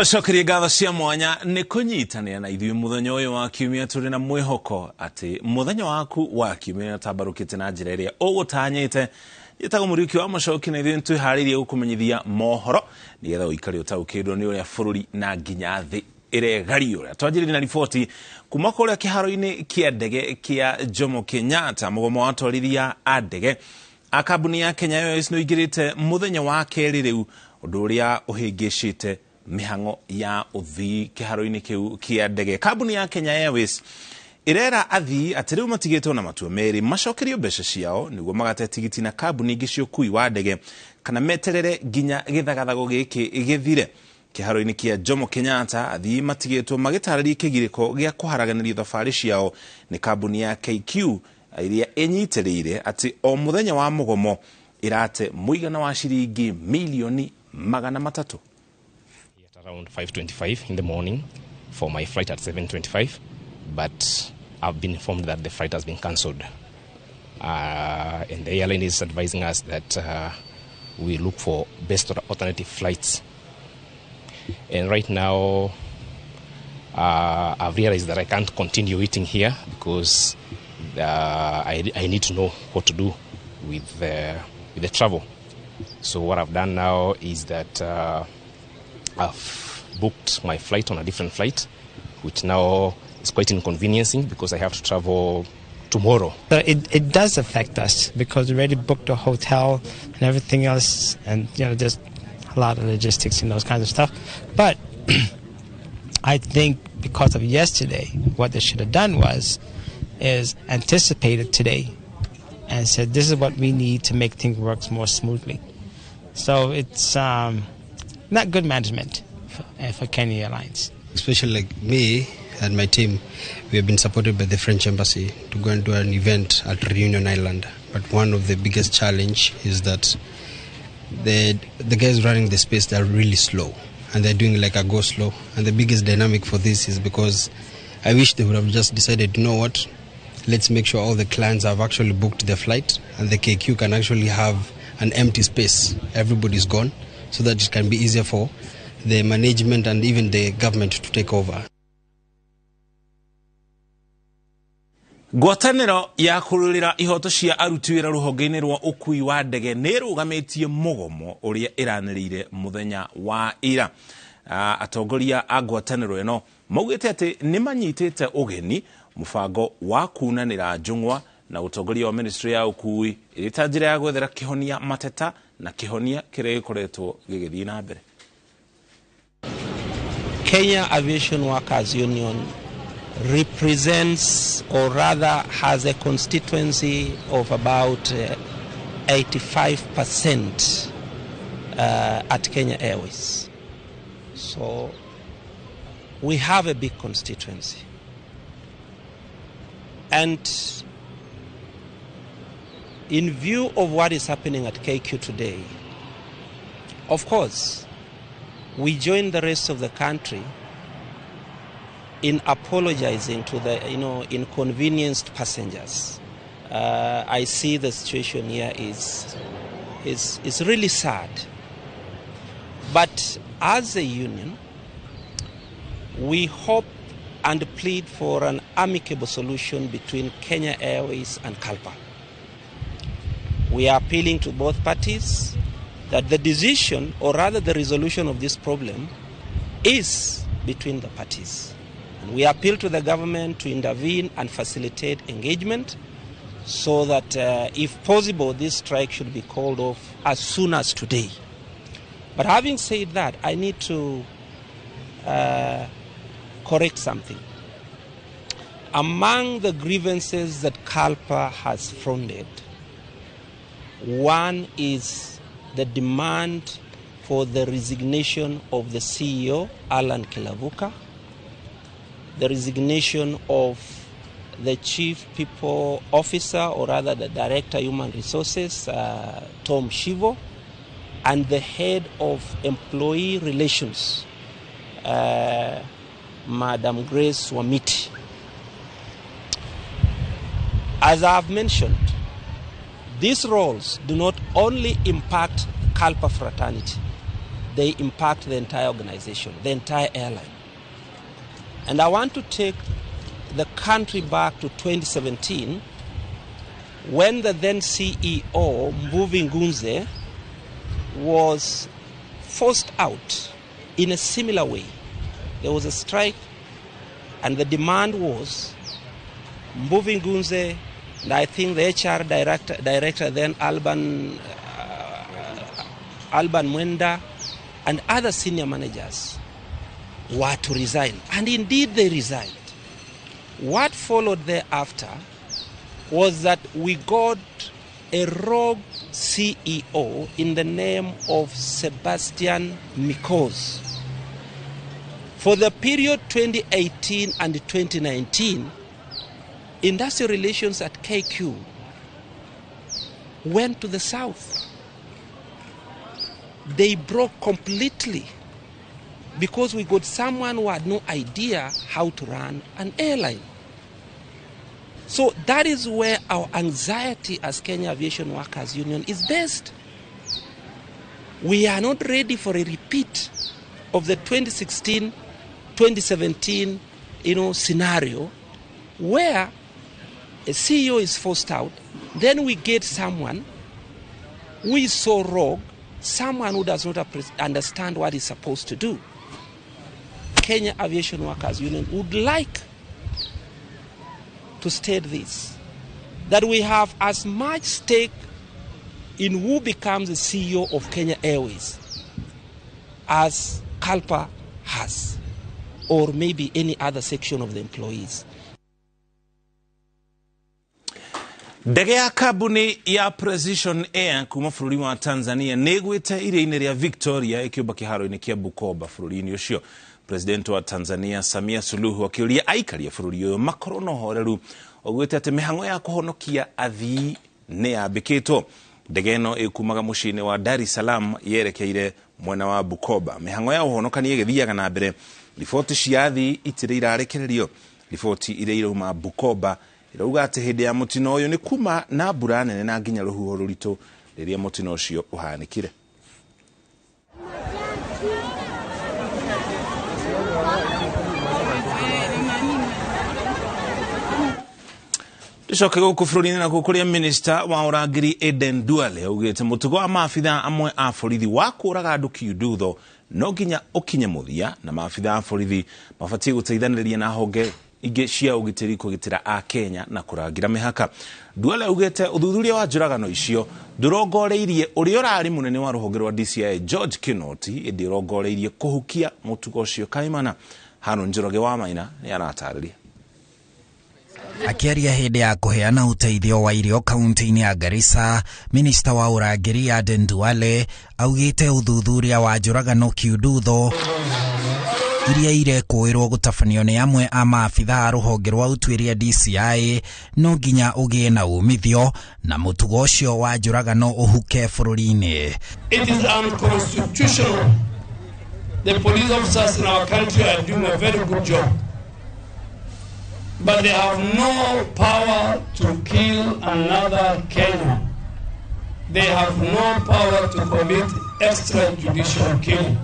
Twacokeria ngatho cia mwanya nĩ kũnyitanĩra na ithuĩ mũthenya ũyũ wa kiumia tũrĩ na mwĩhoko atĩ mũthenya waku wa kiumia ũtambarũkĩte na njĩra ĩrĩa ũgũtanyĩte. Njĩtagwo Mũriũki wa Macoki na ithuĩ nĩtwĩharĩirie gũkũmenyithia mohoro nĩgetha ũikare ũtaũkĩirwo nĩ ũrĩa bũrũri na nginya thĩ ĩregario. Ũrĩa twanjĩrĩirie na riboti kuma kũrĩa kĩharo-inĩ kĩa ndege kĩa Jomo Kenyatta, mũgomo wa atwarithia a ndege a kambuni ya Kenya Airways nĩũingĩrĩte mũthenya wa kerĩ rĩu, ũndũ ũrĩa ũhĩngĩcĩte mihango ya uthii kiharo-inĩ kiu kia ndege. Kambuni ya Kenya Airways irera athii atĩ rĩu matigĩtwo na matua merĩ macokerio mbeca ciao nĩguo magate tigiti na kambuni ingĩ cia ũkui wa ndege kana meterere nginya gĩthagathago gĩkĩ gĩthire. Kiharo-inĩ kia Jomo Kenyatta athii matigĩtwo magĩtarĩria kĩgirĩko gĩa kũharaganĩria thabarĩ ciao nĩ kambuni ya KQ iria ĩnyitĩrĩire atĩ o mũthenya wa mũgomo irate mũigana wa ciringi milioni 300. Around 5:25 in the morning for my flight at 7:25, but I've been informed that the flight has been cancelled. And the airline is advising us that we look for best alternative flights. And right now, I've realized that I can't continue eating here because I need to know what to do with the travel. So what I've done now is that I've booked my flight on a different flight, which now is quite inconveniencing because I have to travel tomorrow. So it does affect us because we already booked a hotel and everything else, and there's a lot of logistics and those kinds of stuff. But I think because of yesterday, what they should have done is anticipated today and said this is what we need to make things work more smoothly. So it's not good management for Kenya Airlines. Especially like me and my team, we have been supported by the French embassy to go and do an event at Reunion Island. But one of the biggest challenge is that the guys running the space, they're really slow and they're doing like a go slow. And the biggest dynamic for this is because I wish they would have just decided, you know what, let's make sure all the clients have actually booked their flight and the KQ can actually have an empty space. Everybody's gone, so that it can be easier for the management and even the government to take over. Ngwatanĩro ya kũrũĩrĩra ihoto cia aruti wĩra rũhonge-inĩ rwa ũkui wa ndege nĩ ĩrũgamĩtie mũgomo ũrĩa ĩranĩrĩire mũthenya wa ira. Atongoria a ngwatanĩro ĩno maugĩte atĩ nĩ manyitĩte ũgeni mũbango wa kunanĩra njũng'wa na ũtongoria wa ministry ya ũkui ĩrĩ ta njĩra ya gwethera kĩhonia mateta na kĩhonia kĩrĩa gĩkoretwo gĩgĩthiĩ na mbere. Kenya Aviation Workers Union represents, or rather has a constituency of about 85% at Kenya Airways. So we have a big constituency. And in view of what is happening at KQ today, of course, we join the rest of the country in apologizing to the inconvenienced passengers. I see the situation here is really sad. But as a union, we hope and plead for an amicable solution between Kenya Airways and CALPA. We are appealing to both parties that the decision, or rather the resolution of this problem, is between the parties. And we appeal to the government to intervene and facilitate engagement so that, if possible, this strike should be called off as soon as today. But having said that, I need to correct something. Among the grievances that CALPA has fronted, one is the demand for the resignation of the CEO, Alan Kilavuka, the resignation of the Chief People Officer, or rather the Director Human Resources, Tom Shivo, and the Head of Employee Relations, Madam Grace Wamiti. As I have mentioned, these roles do not only impact CALPA fraternity, they impact the entire organization, the entire airline. And I want to take the country back to 2017, when the then CEO, Mbuvi Ngunze, was forced out in a similar way. There was a strike, and the demand was Mbuvi Ngunze, and I think the HR director then, Alban Mwenda, and other senior managers were to resign. And indeed they resigned. What followed thereafter was that we got a rogue CEO in the name of Sebastian Mikoz. For the period 2018 and 2019, industrial relations at KQ went to the south. They broke completely because we got someone who had no idea how to run an airline. So that is where our anxiety as Kenya Aviation Workers Union is based. We are not ready for a repeat of the 2016-2017 scenario where a CEO is forced out, then we get someone who is so rogue, someone who does not understand what he's supposed to do. Kenya Aviation Workers Union would like to state this, that we have as much stake in who becomes the CEO of Kenya Airways as CALPA has, or maybe any other section of the employees. Ndege ya kabuni ya Precision Air kuma bũrũri wa Tanzania nĩgwĩte iria-inĩ rĩa Victoria ikiuba kĩharo-inĩ kĩa Bukoba bũrũri-inĩ ũcio. President wa Tanzania Samia Suluhu akĩũria aikari a bũrũri ũyũ makorwo na ũhoreru oigĩte atĩ mĩhang'o ya kũhonokia athii nĩ yambĩkĩtwo. Ndege ĩno ĩkumaga mũciĩ-inĩ wa Dar es Salaam yerekeire mwena wa Bukoba. Mĩhang'o ya ũhonokania ĩgĩthiaga na mbere. Riboti cia athii itirĩ irarekererio. Riboti iria irauma Bukoba irauga atĩ hĩndĩ ya mũtino ũyũ nĩ kuma na mbura nene na nginya rũhuho rũritũ rĩrĩa mũtino ũcio ũhanĩkire. Tucoke gũkũ bũrũri-inĩ na kũrĩa minista wa ũrangĩri Aden Duale augĩte mũtugo wa maabitha amwe a borithi wa kũraga andũ kiundutho no nginya ũkinye mũthia, na maabitha a borithi mabatiĩ gũteithanĩrĩria na honge ingĩ cia ũgitĩri kũgitĩra a Kenya na kũrangira mĩhaka. Duale augĩte ũthuthuria wa njũragano icio ndũrongoreirie ũrĩa ũrarĩ mũnene wa rũhonge rwa DCI George Kinoti, ĩndĩ ũrongoreirie kũhukia mũtugo ũcio kaimana. Hano Njoroge wa Maina nĩ aratarĩria. Akiaria hĩndĩ ya kũheana ũteithio wa irio kaunti-inĩ ya Garissa, minista wa ũrangĩri Aden Duale augĩte ũthuthuria wa njũragano kiundutho iria irekũĩrwo gũtabanio nĩ amwe a maabitha a rũhonge rwa ũtuĩria DCI no nginya ũgĩe na umithio na mũtugo ũcio wa njũragano ũhuke bũrũri-inĩ. It is unconstitutional. The police officers in our country are doing a very good job, but they have no power to kill another Kenyan. They have no power to commit extrajudicial killing.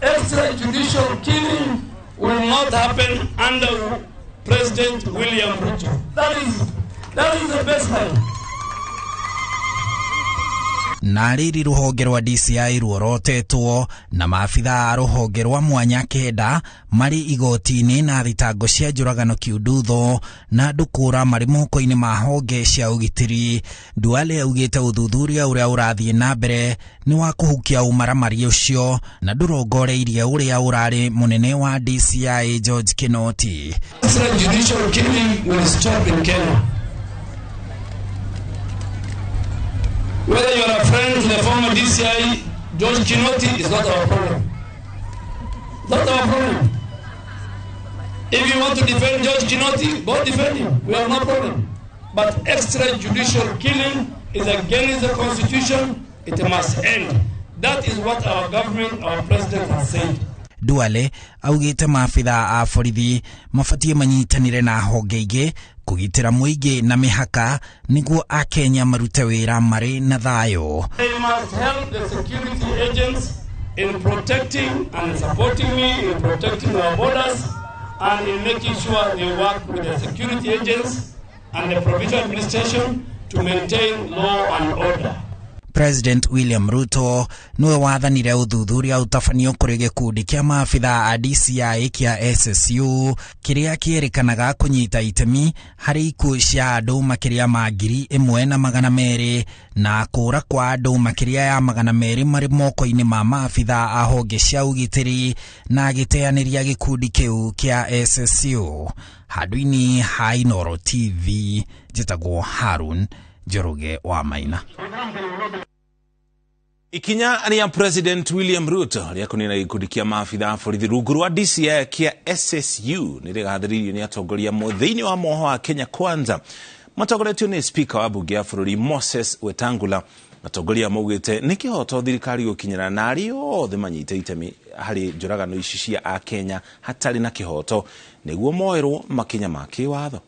Extrajudicial killing will not happen under President William Ruto. That is the baseline. Na rĩrĩ rũhonge rwa DCI ruorotetwo na maabitha a rũhonge rwa mwanya kenda marĩ igoti-inĩ na thitango cia njũragano kiundutho na andũ kũũra marĩ moko-inĩ ma honge cia ũgitĩri. Duale augĩte ũthuthuria ũrĩa ũrathiĩ na mbere nĩ wa kũhukia ũmaramari ũcio na ndũrongoreirie ũrĩa ũrarĩ mũnene wa DCI George Kinoti. Extrajudicial killing will stop in Kenya. Whether you are a friend to the former DCI, George Kinoti, is not our problem. Not our problem. If you want to defend George Kinoti, go defend him. We have no problem. But extrajudicial killing is against the Constitution. It must end. That is what our government, our president has said. Duale augĩte maabitha a borithi mabatie manyitanire na honge ingĩ kũgitĩra mũingĩ na mĩhaka nĩguo a Kenya marute wĩra marĩ na thayũ. They must help the security agents in protecting and supporting me in protecting our borders and in making sure they work with the security agents and the provincial administration to maintain law and order. President William Ruto niwe wathanire uthuthuria utafanio kuri gikundi kia maafitha a DCI kia SSU kiria kierikanaga kunyita itemi hari ikuũ cia andu makiria ma 1,200 na kũra kwa andu makiria ya 200 mari moko-ini ma maafitha a honge cia ugitiri na giteaniria gikundi kiu kia SSU. Handũ-ini ha iNooro TV, njĩtagwo Harun Njoroge wa Maina. Ikinya ya President William Ruto ria kunina gikundi kia maafitha a borithi rungu rwa DCI kia SSU nirigathiririo ni atongoria thĩinĩ wa moho wa Kenya Kwanza. Matongoretio ni Speaker wa bunge ya bũrũri Moses Wetangula. Atongoria maugite ni kihoto thirikari gukinyira na ario othe manyite itemi hari njũragano ici cia a Kenya hatari na kihoto niguo moerwo makinya ma kiwatho.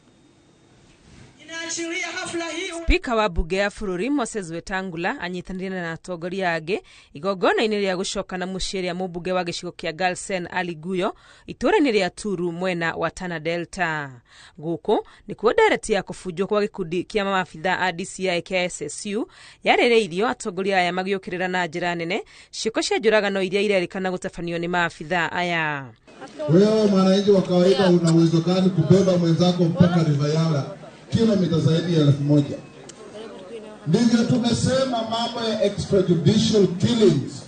Speaker wa bunge ya bũrũri Moses Wetangula anyitanire na atongoria angi igongona-inĩ rĩa gũcokana mũciĩ rĩa mũmbunge wa gĩcigo kĩa Galsen Ali Guyo itũũra-inĩ rĩa Turu mwena wa Tana Delta. Gũkũ nĩkuo ndereti ya kũbunjwo kwa gĩkundi kĩa maabitha a DCI kĩa SSU yarĩrĩirio atongoria aya magĩũkĩrĩra na njĩra nene ciĩko cia njũragano iria irerĩkana gũtabanio nĩ maabitha aya. Wewe mwananchi wa kawaida una uwezo gani kubeba mwenzako mpaka River Yala kilomita zaidi ya 1,000? Ndivyo tumesema mambo ya extrajudicial killings,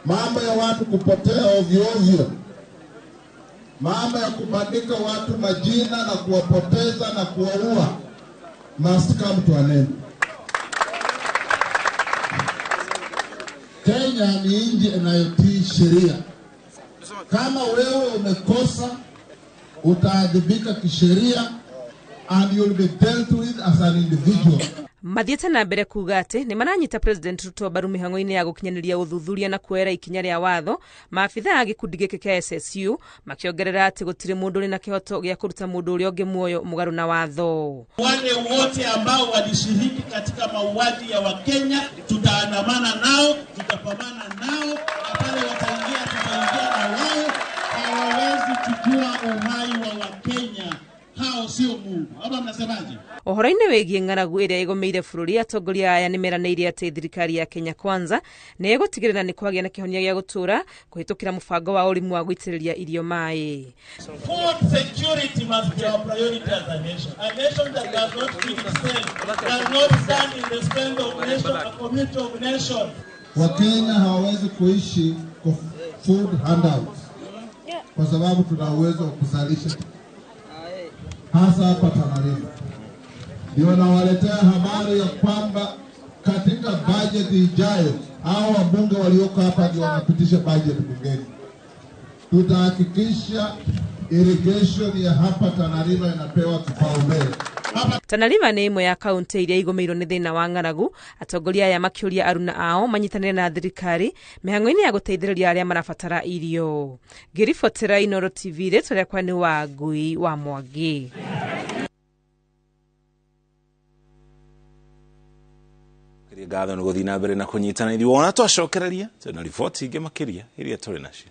mambo ya watu kupotea ovyo ovyo, mambo ya kubandika watu majina na kuwapoteza na kuwaua must come to an end. Kenya ni nchi inayotii sheria. Kama wewe umekosa utaadhibika kisheria and you'll be dealt with as an individual. Mathiĩte na mbere kuuga atĩ nĩ maranyita President Ruto mbaru mĩhang'o-inĩ ya gũkinyanĩria ũthuthuria na kuoera ikinya rĩa watho maabitha a gĩkundi gĩkĩ kĩa SSU, makĩongerera atĩ gũtirĩ mũndũ ũrĩ na kĩhoto gĩa kũruta mũndũ ũrĩa ũngĩ muoyo mũgarũ na watho. Wale wote ambao walishiriki katika mauaji ya Wakenya tutaandamana nao, tutapambana nao, na pale wataingia tutaingia na wao. Hawawezi kuchukua uhai wa Wakenya. Hao sio Mungu. Hapa mnasemaje? Ũhoro-inĩ wĩgiĩ ng'aragu ĩrĩa ĩgũmĩire bũrũri, atongoria aya nĩmeranĩire atĩ thirikari ya Kenya Kwanza nĩ ĩgũtigĩrĩra nĩ kwagĩa na kĩhonia gĩa gũtũũra kũhĩtũkĩra mũbango wa ũrĩmi wa gũitĩrĩria irio maĩ. Food security must be our priority as a nation. A nation that does not feed itself does not stand in the strength of nation, a community of nation. Wakenya hawawezi kuishi kwa food handouts kwa sababu tuna uwezo wa kuzalisha hasa hapa Tana River. Ndio nawaletea habari ya kwamba katika budget ijayo hao wabunge walioko hapa ndio wanapitisha budget bungeni. Tutahakikisha irrigation ya hapa Tana River inapewa kipaumbele. Tana River nĩ ĩmwe ya kaunti iria igũmĩirwo nĩ thĩna wa ng'aragu. Atongoria aya makĩũria aruna ao manyitanĩre na thirikari mĩhang'o-inĩ ya gũteithĩrĩria arĩa marabatara irio. Ngĩribotera iNooro TV, rĩtwa rĩakwa nĩ Wangui wa Mwangi. Ngatho nĩ gũthiĩ na mbere na kũnyitana ithuĩ wona twacokereria tena riboti ingĩ makĩria iria tũrĩ nacio.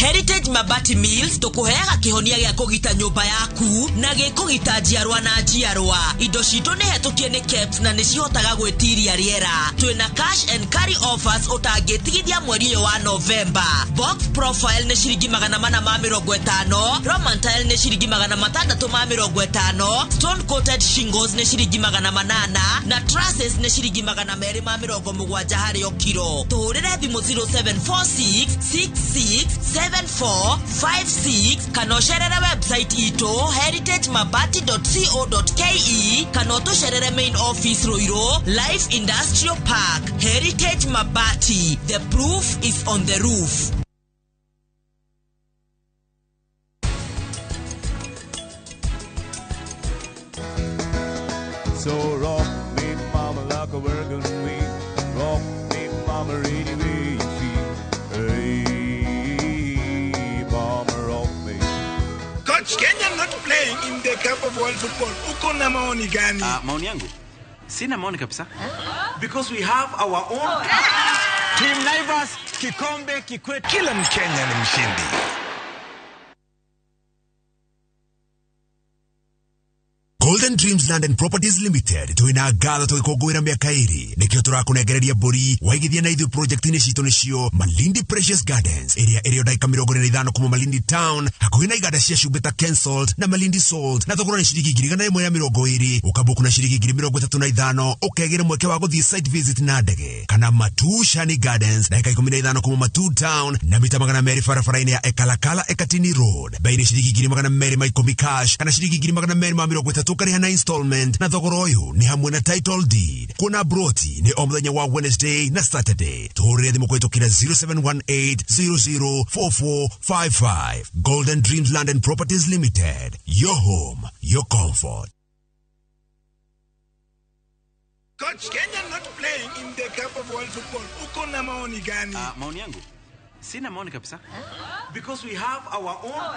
Heritage Mabati Mills tukuheaga kihonia gĩa kũgita nyũmba yaku na gĩkũgita njiarwa na njiarwa. Indo citũ nĩ hetũkie nĩ caps na nĩ cihotaga gwĩtiria rĩera. Twĩna cash and carry offers ũtangĩtigithia mweri ũyũ wa November. Box profile nĩ ciringi 450, Roman tile nĩ ciringi 650, stone coated shingles nĩ ciringi 800 na trusses nĩ ciringi 270 harĩ o kilo. Tũhũrĩre thimũ 0746 66 7456 kana ũcerere website itũ heritagemabati.co.ke kana ũtũcerere main office Ruiru Life Industrial Park. Heritage Mabati, the proof is on the roof. So rock me mama like a working weed, rock me mama really Coach, Kenya not playing in the Cup of World Football. Uko na maoni gani? Maoni yangu? Sina maoni kabisa. Because we have our own Team Naivas, kikombe kikwetu. Kila Mkenya ni mshindi. Golden Dreams Land and Properties Limited tuina gatho tukikongwira miaka iri nikio turakunegereria mburi waigithia na ithu project ni cito nicio Malindi Precious Gardens area daika 45 kuma Malindi Town hakuhi na igada cia Shubeta Cancelled na Malindi Sold na thogora ni ciringi 120 ukabuku na ciringi 35 ukegera mweke wa guthii site visit na ndege kana Matu Shani Gardens daika 15 kuma Matu Town na mita 200 barabara-ini ya Ekalakala Ekatini Road bei ni ciringi 200 cash kana ciringi 230 tukareha na installment na thogora uyu ni hamwe na title deed. Kuna broti ni omthenya wa Wednesday na Saturday. Tuhurire thimu kwetu kira 0718004455. Golden Dreams Land and Properties Limited. Your home, your comfort. Coach, Kenya not playing in the Cup of World Football. Uko na maoni gani? Maoni yangu? Sina maoni kabisa. Because we have our own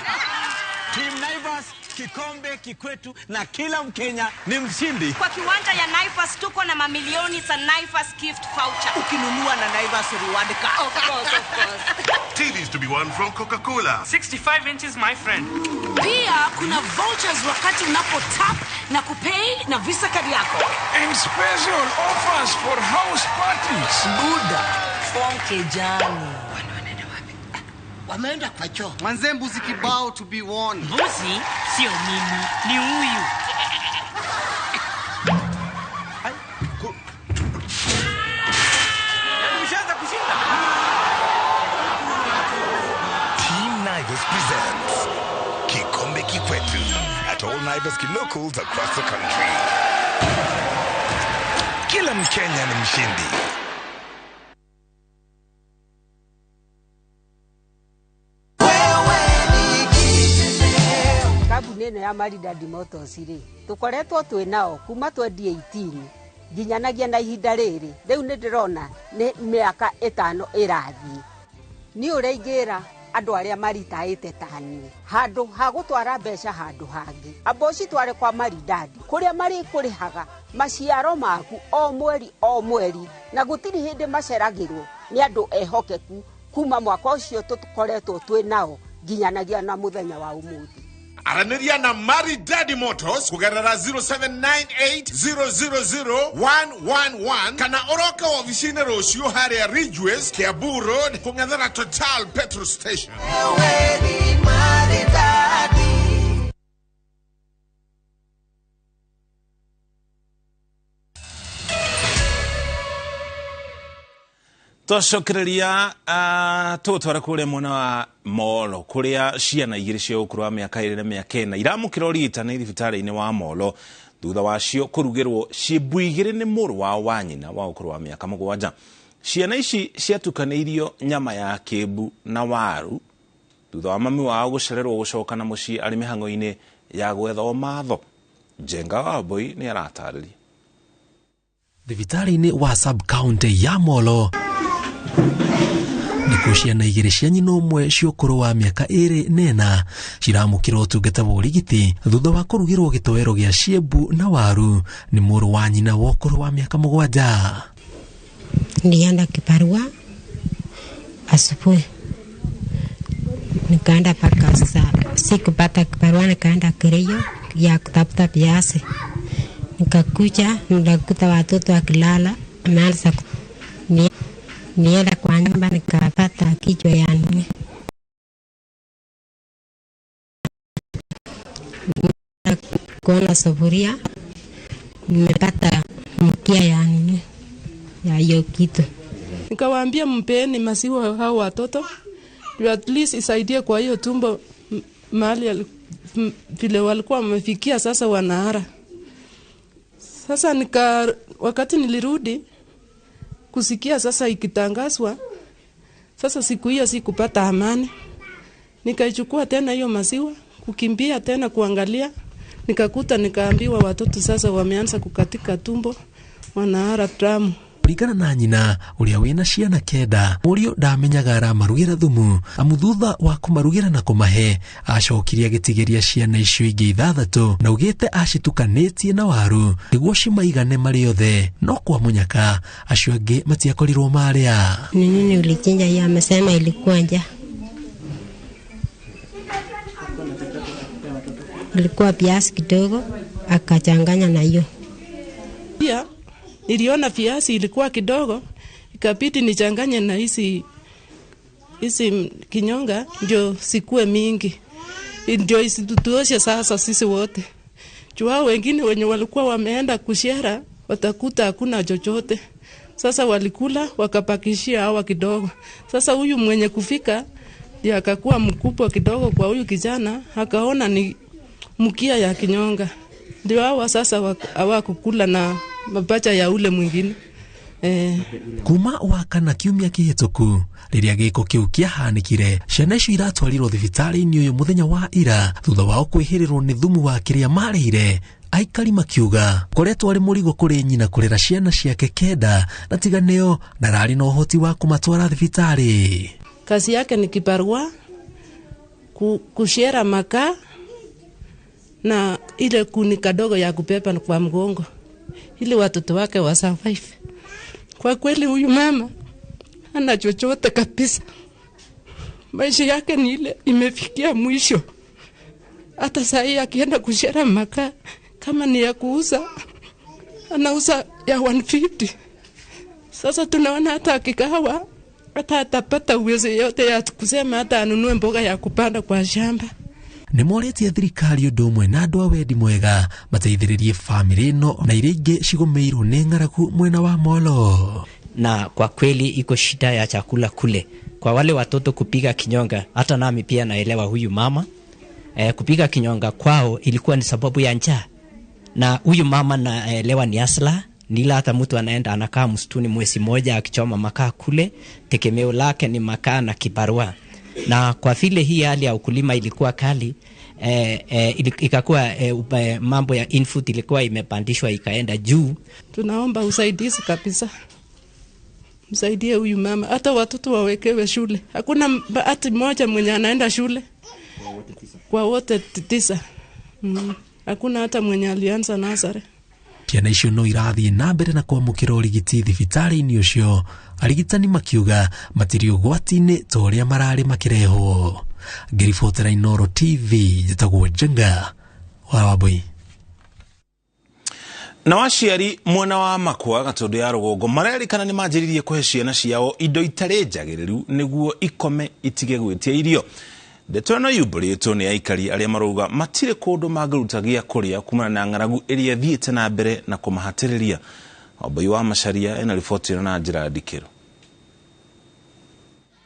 Team Naivas, kikombe kikwetu na kila Mkenya ni mshindi. Kwa kiwanja ya Naivas tuko na mamilioni za Naivas gift voucher. Ukinunua na Naivas reward card. Of course. TVs to be won from Coca-Cola. 65 inches, my friend. Pia kuna vouchers wakati unapo tap na kupay na Visa card yako. And special offers for house parties. Buda, form kejani. Wameenda kwa choo. Manze mbuzi kibao to be won. Mbuzi sio mimi, ni huyu. Team Naivas presents Kikombe Kikwetu at all Naivas locals across the country. Kila Mkenya ni mshindi. Nene ya Maridadi Motors ri tukoretwo twi nao kuma 2018 ginyanagia na ihinda riri riu ni ndirona ni miaka 5 irathi ni ureigera andu aria maritaite tani handu ha gutwara mbeca handu hangi aboci tware kwa Maridadi kuria mari kurihaga maciaro maku o mweri na gutiri hindi maceragirwo ni andu ehokeku kuma mwaka ucio tukoretwo twi nao ginyanagia na muthenya wa umuthi. Araniria na Maridadi Motors kugerera 0798000111 kana oroka ofisini rocio haria Ridgeways Kiambu Road kung'ethera Total Petrol Station. Twacokereria tutwara kuria mwena wa Molo kuria ciana igiri cia ukuru wa miaka 2 na miaka 4 iramukira urigitani thibitari-ini wa Molo thutha wacio kurugirwo ciimbu igiri ni muru wa nyina wa ukuru wa miaka 7. Ciana ici ciatukaneirio nyama ya kimbu na waru thutha wa mami wao gucererwo gucoka na mucii ari mihango-ini ya gwetha matho. Jenga wa boy ni aratariria thibitari-ini wa sub county ya Molo niko ciana igiri cia nyina umwe ciukuru wa miaka 2 nena ciramukira utungata wa urigiti thutha wa kurugirwo gitowero gia ciembu na waru ni muru wa nyina wa ukuru wa miaka 7. Nilienda kibarua asubuhi nikaenda paka sikupata kibarua nikaenda Kereyo ya kutafuta viazi nikakuja nikakuta watoto wakilala ameanza nienda kwa nyumba nikapata kichwa ya nini kuona sufuria nimepata mkia ya nini ya hiyo kitu. Nikawaambia mpeni maziwa hao watoto at least isaidie kwa hiyo tumbo mahali vile walikuwa wamefikia sasa wanahara. Sasa wakati nilirudi kusikia sasa ikitangazwa, sasa siku hiyo sikupata amani. Nikaichukua tena hiyo maziwa, kukimbia tena kuangalia, nikakuta nikaambiwa watoto sasa wameanza kukatika tumbo, wanahara damu. Kũringana na nyina ũrĩa wĩna ciana kenda, mũriũ ndamenyaga aramarugĩra thumu, amu thutha wa kũmarugĩra na kũmahe acokirie agĩtigĩria ciana icio ingĩ 6 na ugĩte acitukanĩtie na waru nĩguo cimaigane marĩ othe, no kwa mũnyaka acio angĩ matiakorirwo marĩa. Nini ulichinja hiyo, amesema ilikuwa njaa. Ilikuwa viazi kidogo akachanganya na hiyo. Pia niliona viazi ilikuwa kidogo, ikabidi nichanganye na hizi kinyonga ndio sikue mingi, ndio isitutuoshe sasa sisi wote. Jua wengine wenye walikuwa wameenda kushera watakuta hakuna chochote. Sasa walikula wakapakishia hawa kidogo. Sasa huyu mwenye kufika ya akakuwa mkubwa kidogo kwa huyu kijana, akaona ni mkia ya kinyonga. Ndio hawa sasa hawakukula na mapacha ya ule mwingine. Kuma wakana kiumia kihituku riria giko kiu kiahanikire, ciana icio iratwarirwo thibitarĩ-inĩ ũyũ mũthenya wa ira thutha wao kwĩhĩrĩrwo nĩ thumu wa kĩrĩa marĩire. Aikari makiuga koretwo ari mũrigo kũrĩ nyina kũrera ciana ciake kenda na tiganĩo ndararĩ na ũhoti wa kũmatwara thibitarĩ. Kazi yake ni kibarua, kushera makaa na ile kuni kadogo ya kupepa kwa mgongo ili watoto wake wa survive. Kwa kweli huyu mama hana chochote kabisa. Maisha yake ni ile imefikia mwisho. Hata saa hii akienda kushera makaa kama ni ya kuuza anauza ya 150. Sasa tunaona hata akikawa hata atapata uwezo yote ya kusema hata anunue mboga ya kupanda kwa shamba. Nĩmorĩtie thirikari ũndũ ũmwe na andũ a wendi mwega mateithĩrĩrie family ĩno na iria ingĩ cigũmĩirwo nĩ ng'aragu mwena wa Molo. Na kwa kweli iko shida ya chakula kule. Kwa wale watoto kupiga kinyonga, hata nami pia naelewa huyu mama. Kupiga kinyonga kwao ilikuwa ni sababu ya njaa. Na huyu mama naelewa ni asla, nila hata mtu anaenda anakaa msituni mwezi moja akichoma makaa kule, tegemeo lake ni makaa na kibarua. Na kwa vile hii hali ya ukulima ilikuwa kali, ikakuwa mambo ya input ilikuwa imepandishwa ikaenda juu. Tunaomba usaidizi kabisa. Msaidie huyu mama, hata watoto wawekewe shule. Hakuna bahati moja mwenye anaenda shule. Kwa wote 9. Hakuna hata mwenye alianza nasare. Ciana icio no irathiĩ na mbere na kwamũkĩra ũrigiti thibitarĩ-inĩ ũcio, arigitani makiuga matirĩ ũgwati-inĩ ta ũrĩa mararĩ makĩrehwo. Ngĩribotera iNooro TV, njĩtagwo Njenga wa Wambui. Na waciari mwena wa Makwa Gatundu ya Rũgongo marerĩkana nĩ manjĩrĩirie kũhe ciana ciao indo itarĩ njagĩrĩru nĩguo ikome itige gwĩtia irio. Ndeto ĩno yũmbũrĩtwo nĩ aikari arĩa marauga matirĩ kũndũ mangĩruta gĩa kũrĩa kumana na ng'aragu ĩrĩa thiĩte na mbere na kũmahatĩrĩria. Wambui wa Macharia ena riboti ĩno na njĩra ndikĩru.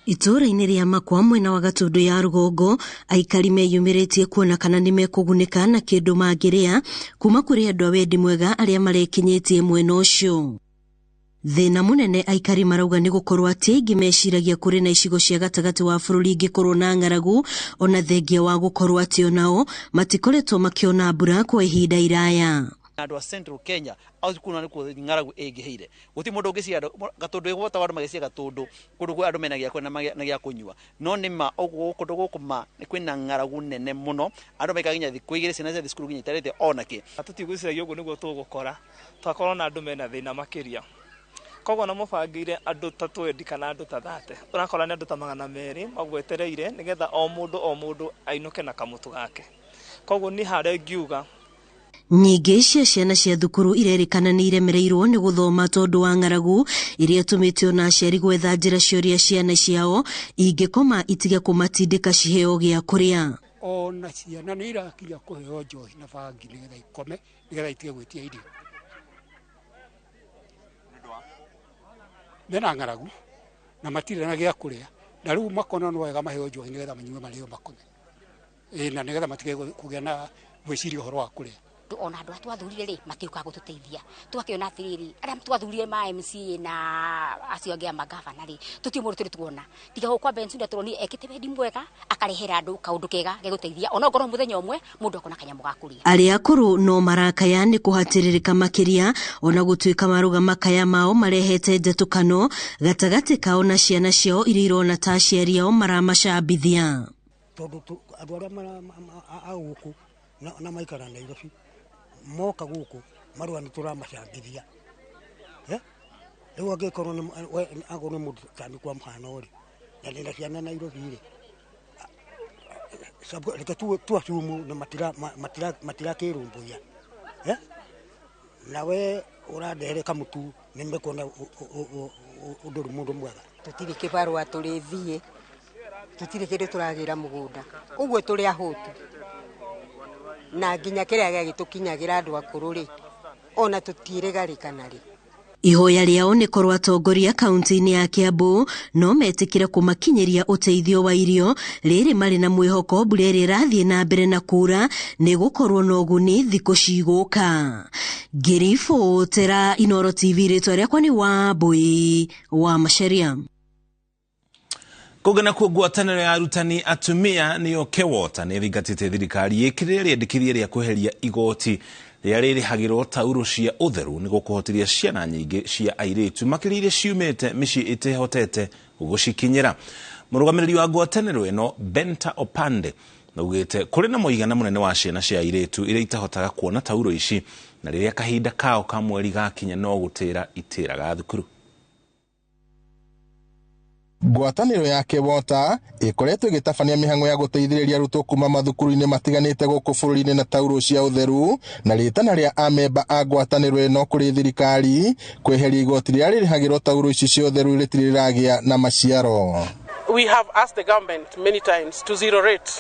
Itũra-inĩ rĩa Makwa mwena wa Gatundu ya Rũgongo, aikari meyumĩrĩtie kuona kana nĩ mekũgunĩka na kĩndũ mangĩrĩa kuma kũrĩ andũ a wendi mwega arĩa marekinyĩtie mwena ũcio. Thĩna mũnene aikari marauga nĩ gũkorwo atĩ aingĩ meciragia kũrĩ na icigo cia gatagatĩ wa bũrũri ingĩkorwo na ng'aragu, ona thengia wa gũkorwo atĩ onao matikoretwo makĩona mbura kwa ihinda iraya. Andũ a Central Kenya au kuna nĩ kũrĩ ng'aragu ĩngĩhĩire. Gũtirĩ mũndũ ũngĩciara Gatundu ĩgũbota andũ magĩcia Gatundu kũndũ kwa andũ mena gĩa kũrĩa na gĩa kũnyua. No nĩ ma kũndũ gũkũ ma nĩ kwĩna ng'aragu nene mũno. Andũ maikaginya thikũ 2 ciana cia thukuru nginya itarĩte ona kĩ. Tũtigwĩciragia ũguo nĩguo tũgũkora. Twakorwo na andũ mena thĩna makĩria. Koguo na mũbangĩire andũ ta 20 kana andũ ta 30. Ũrakora nĩ andũ ta 200 magwetereire nĩgetha o mũndũ ainũke na kamũtu gake. Koguo nĩ harĩa ngiuga nyingĩ cia ciana cia thukuru irerĩkana nĩ iremereirwo nĩ gũthoma tondũ wa ng'aragu iria tũmĩte ona aciari gwetha njĩra cioria ciana ciao ingĩkoma itige kũmatindĩka ciheo gĩa kũrĩa. Ona ciana nĩ irakinya kũheo njohi na bangi nĩgetha ikome nĩgetha itige gwĩtia irio. Mena ng'aragu na matirĩ na gĩa kũrĩa, na rĩu makona no wega maheo njohi nĩgetha manyue marĩo makome. Na nĩgetha matige kũgĩa na gwĩciria ũhoro wa kũrĩa. ona andu atwathurire ri makiuka gututeithia twakiona atiriri aria twathurire ma MC na acio angi amagavana ri tuti mundu turi tuona tiga gukwa bensu nda turoni ekite wendi mwega akarehera andu kaundu kega geguteithia ona ngoro muthenya umwe mundu akona kanyamu gakuria. Aria akuru no marakaya ni kuhatiririka makiria ona gutuika maruga makaya mao marehete ndetukano gatagati kao na ciana ciao iria irona ta aciari ao maramacambithia. Tondu andu aria guku na maikara Nairobi moka guku marua ni turamacambithia riu angikorwo ni agone mundu tani kwa mhana ori na ndina ciana Nairobi ri sabu reke tuasumu na matira kirumbuya nawe uradere kamutu nimekona undu mundu mwega tutiri kibarua turithie tutiri kindu turagira mugunda uguo turi ahutu na nginya kiria gagitukinyagira andu akuru ri ona tutirigarikana ri. Ihoya riao ni korwa atongoria kaunti-ini ya Kiambu no metikire kumakinyiria uteithio wa irio riri mari na mwihoko mbura iria irathie na mbere na kura ni gukorwo na uguni thiku ciguka. Ngiribotera iNooro TV ritwa riakwa ni Wambui wa Macharia. Kugana kwa ngwataniro ya arutani atumia niyo KEWOTA ni thingatite thirikari ikirire riandikithie ria kweheria igoti ria ririhagirwo tauro cia utheru ni gukuhotiria ciana nyingi cia airitu makirire ciumite mici itehotete gucikinyira. Murugamiriri wa ngwataniro ino Benta Opande naugite kuri na muigana munene wa ciana cia airitu iria itahotaga kuona tauro ici na riria kahinda kao ka mweri gakinya no gutira itiraga thukuru. Ngwataniro ya KEWOTA ikoretwo igitabania mihango ya guteithiriria arutwo kuma mathukuru-ini matiganite guku bururi-ini na tauro cia utheru na ritana ria amemba a ngwataniro ino kuri thirikari kweheria igoti ria ririhagirwo tauro ici cia utheru ritiriragia na maciaro. We have asked the government many times to zero rate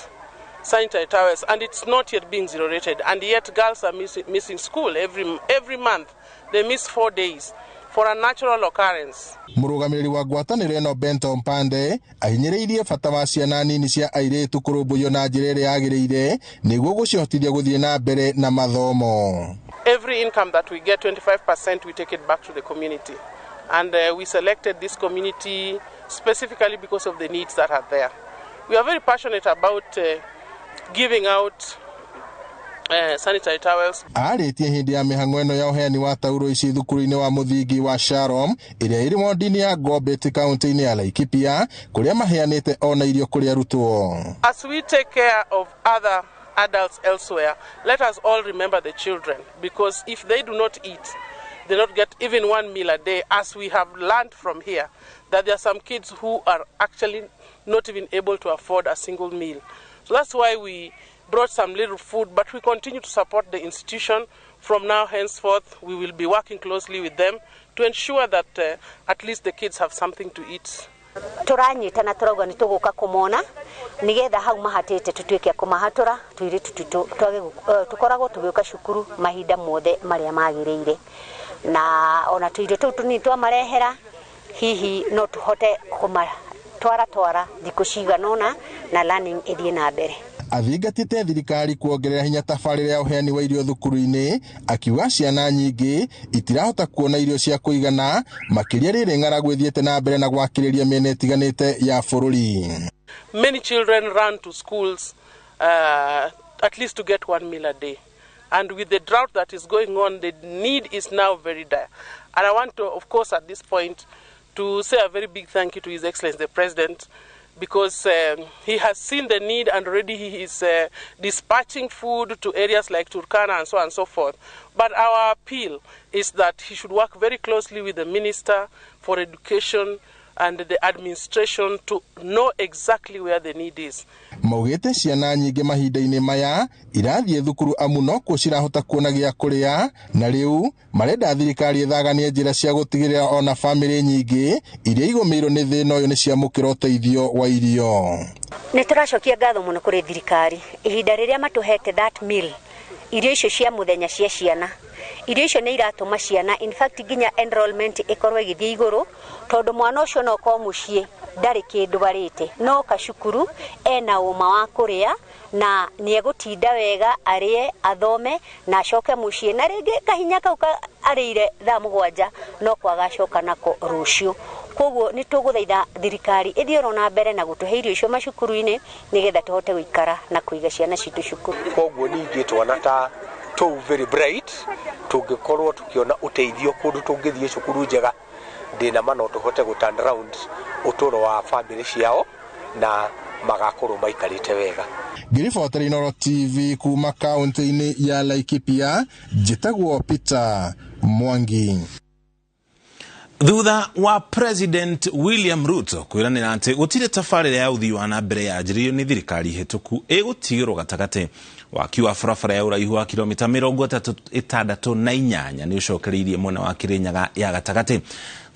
sanitary towels and it's not yet being zero rated, and yet girls are missing school every month. They miss 4 days for a natural occurrence. Murugamiriri wa ngwataniro ino Benta Opande ahinyiriirie bata wa ciana nini cia airitu kurumbuyo na njira iria yagiriire niguo gucihotithia guthie na mbere na mathomo. Every income that we get, 25% we take it back to the community, and we selected this community specifically because of the needs that are there. We are very passionate about giving out sanitary towels. Aritie hindi ya mihango ino ya uheani wa tauro ici thukuru-ini wa muthingi wa Shalom iria iri wodi-ini ya Gorbet kaunti-ini ya Laikipia kuria maheanite ona irio kuri arutwo. As we take care of other adults elsewhere, let us all remember the children, because if they do not eat, they not get even 1 meal a day, as we have learned from here that there are some kids who are actually not even able to afford a single meal. So that's why we brought some little food, but we continue to support the institution. From now henceforth, we will be working closely with them to ensure that at least the kids have something to eat. Turanyitana turauga ni tuguka kumona nigetha hau mahatite tutuike kumahatura twiri tukoragwo tugiuka cukuru mahinda mothe maria magiriire na ona twiri tu ni twamarehera hihi no tuhote kumatwara thiku ciganona na learning ithie na mbere. Athingatite thirikari kuongerera hinya tabarĩra ya uheani wa irio thukuru-ini akiuga ciana nyingi itirahota kuona irio cia kuigana makiria riri ng'aragu ithiete na mbere na gwakiriria miena itiganite ya bururi. Many children run to schools at least to get 1 meal a day, and with the drought that is going on, the need is now very dire. And I want to, of course, at this point to say a very big thank you to His Excellency the President, because he has seen the need and already he is dispatching food to areas like Turkana and so on and so forth. But our appeal is that he should work very closely with the Minister for Education and the administration to know exactly where the need is. Maugite ciana nyingi mahinda-ini maya irathie thukuru amu no kuo cirahota kuona gia kuria na riu marenda thirikari ithaganie njira cia gutigirira ona family nyingi iria igomeirwo ni thina uyu ni ciamukira uteithio wa irio. Ni turacokia ngatho muno kuri thirikari ihinda riria matuhete that meal irio icio cia muthenya cia ciana irio icio nĩ iratũma ciana in fact nginya enrollment ikorwo igithii iguru tondu mwana ucio no ko muciĩ ndarĩ kĩndũ barĩte no kacukuru ena uma wa kũrĩa na niegutinda wega arie athome na acoke muciĩ na rĩngĩ kahinya kau arĩire thaa 7 no kwaga acoka nako rũciũ. Koguo nĩ tũgũthaitha thirikari ĩthiĩ na mbere na gũtũhe irio icio macukuru-inĩ nĩgetha tũhote gũikara na kũiga ciana citũ cukuru. Koguo ningĩ twana ta tũu very bright tũngĩkorwo tũkĩona ũteithio kũndũ tũngĩthiĩ cukuru njega ndĩna ma no tũhote gũ-turn around ũtũũro wa family ciao na magakorwo maikarĩte wega. Ngiribotera iNooro TV kuma kaunti-inĩ ya Laikipia, njĩtagwo Peter Mwangi. Thutha wa President William Ruto kwiranira ati gutire tabarĩra ya uthii wa na mbere yanjirio ni thirikari hetũku ĩgũtigĩrwo gatagatĩ waki wa barabara ya ũraihu wa kilomita 38 nĩ ũcokereirie mwena wa Kirinyaga ya gatagatĩ.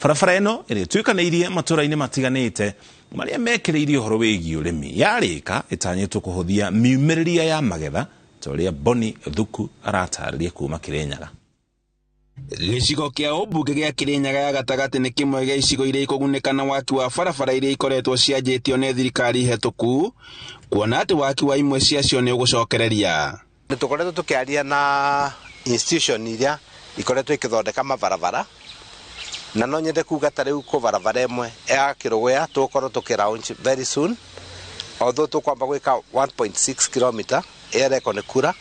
Barabara ĩno ĩrĩa ĩtuĩkanĩirie matũũra-inĩ matiganĩte marĩa mekĩrĩirie ũhoro wĩgiĩ ũrĩmi yarĩka ĩtanyĩtwo kũhũthia miumĩrĩria ya magetha ta ũrĩa Boni Thuku aratarĩria kuma Kirinyaga. Gĩcigo kĩa ũmbunge gĩa Kirinyaga ya gatagatĩ nĩ kĩmwe gĩa icigo iria ikũgunĩka na waki wa barabara iria ikoretwo cianjĩtio nĩ thirikari hetũku, kuona atĩ waki wa imwe ciacio nĩ ũgũcokereria. Nĩ tũkoretwo tũkĩaria na institution iria ikoretwo ikĩthondeka mabarabara na no nyende kuga ta rĩu kũ barabara ĩmwe ya Kĩrũgũya tũkorwo tũkĩ-launch very soon, although tũkwamba gwĩka 1.6 km ĩreko nĩ kura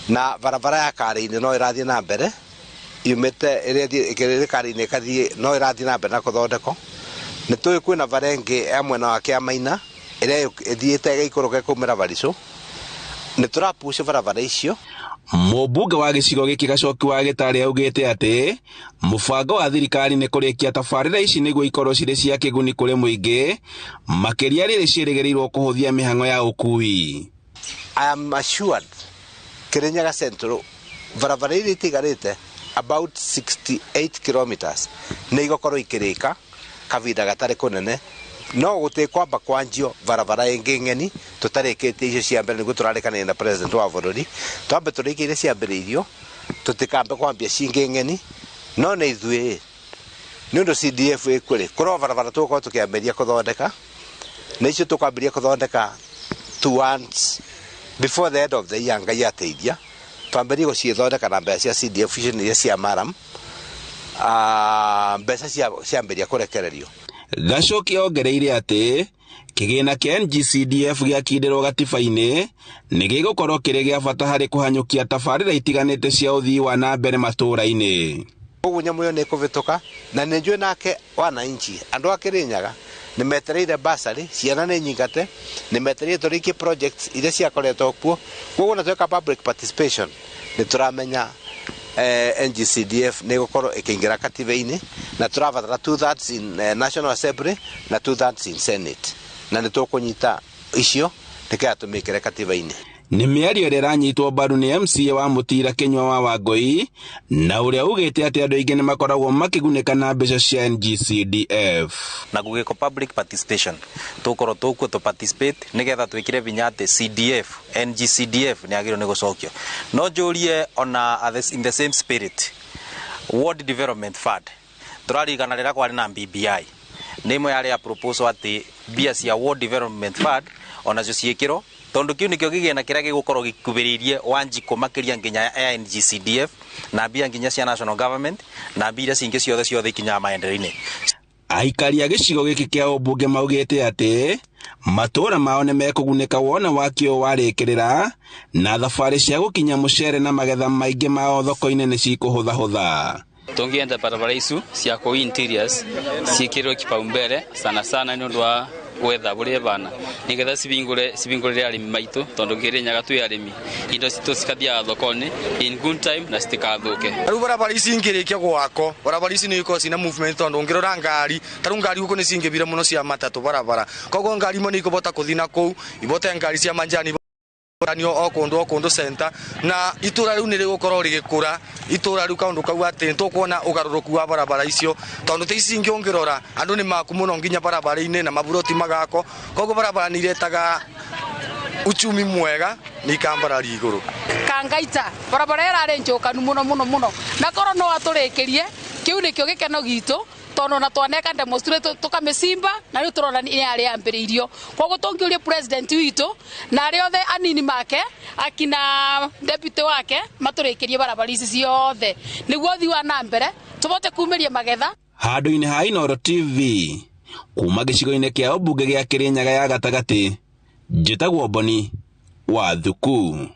na barabara ya Karĩ-inĩ no ĩrathiĩ na mbere yumĩte ĩrĩa Karĩ-inĩ ĩkathiĩ no ĩrathiĩ na mbere na kũthondekwo. Nĩ tũĩ kwĩna bara ĩngĩ ya mwena wa Kĩamaina ĩrĩa ĩthiĩte ĩgaikũrũka ĩkaumĩra Barisũ. Nĩ tũrapush barabara icio. Mũmbunge wa gĩcigo gĩkĩ Gacoki wa Gĩtarĩ augĩte atĩ mũbango wa thirikari nĩ kũrĩkia tabarĩra ici nĩguo ikorwo cirĩ cia kĩguni kũrĩ mũingĩ makĩria rĩrĩ ciĩrĩgĩrĩirwo kũhũthia mĩhang'o ya ũkui. I am assured Kirinyaga Central barabara iria itigarĩte about 68 kilometers nĩ igũkorwo ikĩrĩka kavinda gatarĩ kũnene, no gũtĩkwamba kwanjio barabara ĩngĩ ng'eni tũtarĩkĩtie icio cia mbere nĩguo tũrarĩkanĩire na president wa bũrũri twambe tũrĩkie iria ciambĩrĩirio tũtikambe kwambia cingĩ ng'eni, no nĩ ithuĩ nĩ ũndũ CDF ĩkũrĩ kũrwo barabara tũgũkorwo tũkĩambĩria kũthondeka na icio tũkwambĩria kũthondeka towards before the end of the year. Ngai ateithia twambĩrie gũciĩthondeka na mbeca cia CDF icio nĩ iria cia maram mbeca ciambĩria kũrekererio. Gacoki ongereire atĩ kĩgĩna kĩa NGCDF gĩakindĩrwo gatiba-inĩ nĩ gĩgũkorwo kĩrĩ gĩa bata harĩ kũhanyũkia tabarĩra itiganĩte cia ũthii wa na mbere matũũra-inĩ. Koguo nyamũ ĩyo nĩ ĩkũbĩtũka na nĩ njũĩ nake wananchi andũ a Kirinyaga nĩ metereire basarĩ, ciana nĩ nyingate, nĩ metereire tũrĩkie projects iria ciakoretwo kuo. Koguo na tweka public participation nĩ tũramenya NGCDF nĩ gũkorwo ĩkĩingĩra katiba-inĩ na tũrabatara 2/3 in National Assembly na 2/3 in Senate na nĩ tũkũnyita icio nĩkĩha tũmĩkĩre katiba-inĩ. Nĩ mĩario ĩrĩa ĩranyitwo mbaru nĩ MCA wa Mũtira Kĩnyua wa Wangũi na ũrĩa ugĩte atĩ andũ aingĩ nĩ makoragwo makĩgunĩka na mbeca cia NGCDF. Na gũgĩko public participation tũkorwo tũkuo tũ participate nĩgetha twĩkĩre vinya atĩ CDF NGCDF nĩ agĩrĩirwo nĩ gũcokio. No njũrie ona in the same spirit Ward Development Fund tũrarigana rĩrĩa kwarĩ na BBI nĩ imwe yarĩ ya proposal atĩ mbia cia Ward Development Fund onacio ciĩkĩrwo tondu kiu nikio gigena kiria gigukorwo gikubiririe Wanjikũ makiria nginya ya NGCDF na mbia nginya cia national government na mbia cingi ciothe ikinya maendeleo-inĩ. Aikari a gĩcigo gĩkĩ kĩa ũmbunge maugĩte atĩ matũũra mao nĩ mekũgunĩka wona wakio warĩkĩrĩra na thabarĩ cia gũkinya mũcere na magetha maingĩ mao thoko-inĩ nĩ cikũhũthahũtha. Tungienda barabara icu cia kũ interiors ciĩkĩrwo kipaumbele sana sana nĩ ũndũ wa weather bũrĩa bana nigetha cibingũrĩre arĩmi maitũ tondu Kirinyaga twĩ arĩmi indo citũ cikathiaga thoko-inĩ in good time na citikathũke. Rĩu barabara ici ingĩrĩkia gwakwo barabara ici nĩ ikorwo cina movement tondu ũngĩrora ngari tarũ ngari gũkũ nĩ cingĩbire mũno cia matatũ barabara koguo ngari imwe nĩ ikũbota kũthi na kũu ibote ngari cia manjani o kũndũ center na itũra rĩu nĩ rĩgũkorwo rĩgĩkũra itũra rĩu kaũndũ kau atĩ tũkuona ũgarũrũku wa barabara icio tondu ta ici ingĩ ũngĩrora andũ nĩ maku mũno nginya barabara-inĩ na maburoti magako koguo barabara nĩ iretaga uchumi mwega nĩ ikambararia igũrũ. kangaita barabara ĩrarĩ njũkanu mũno na korwo no atũrĩkĩrie kiu nikio gĩkeno gitu tono na twaneka demonstrate tukamĩcimba na rĩu tũrona nĩ yarĩ yambĩrĩirio koguo tũngĩũria president witũ na arĩa othe anini make akina deputy wake matũrĩkĩrie barabara ici ciothe nĩguo ũthii wa na mbere tũbote kumĩria magetha. Handũ-inĩ ha iNooro TV kuma gĩcigo-inĩ kĩa ũmbunge gĩa Kĩrĩnyaga ya gatagatĩ njĩtagwo Boni wa Thuku.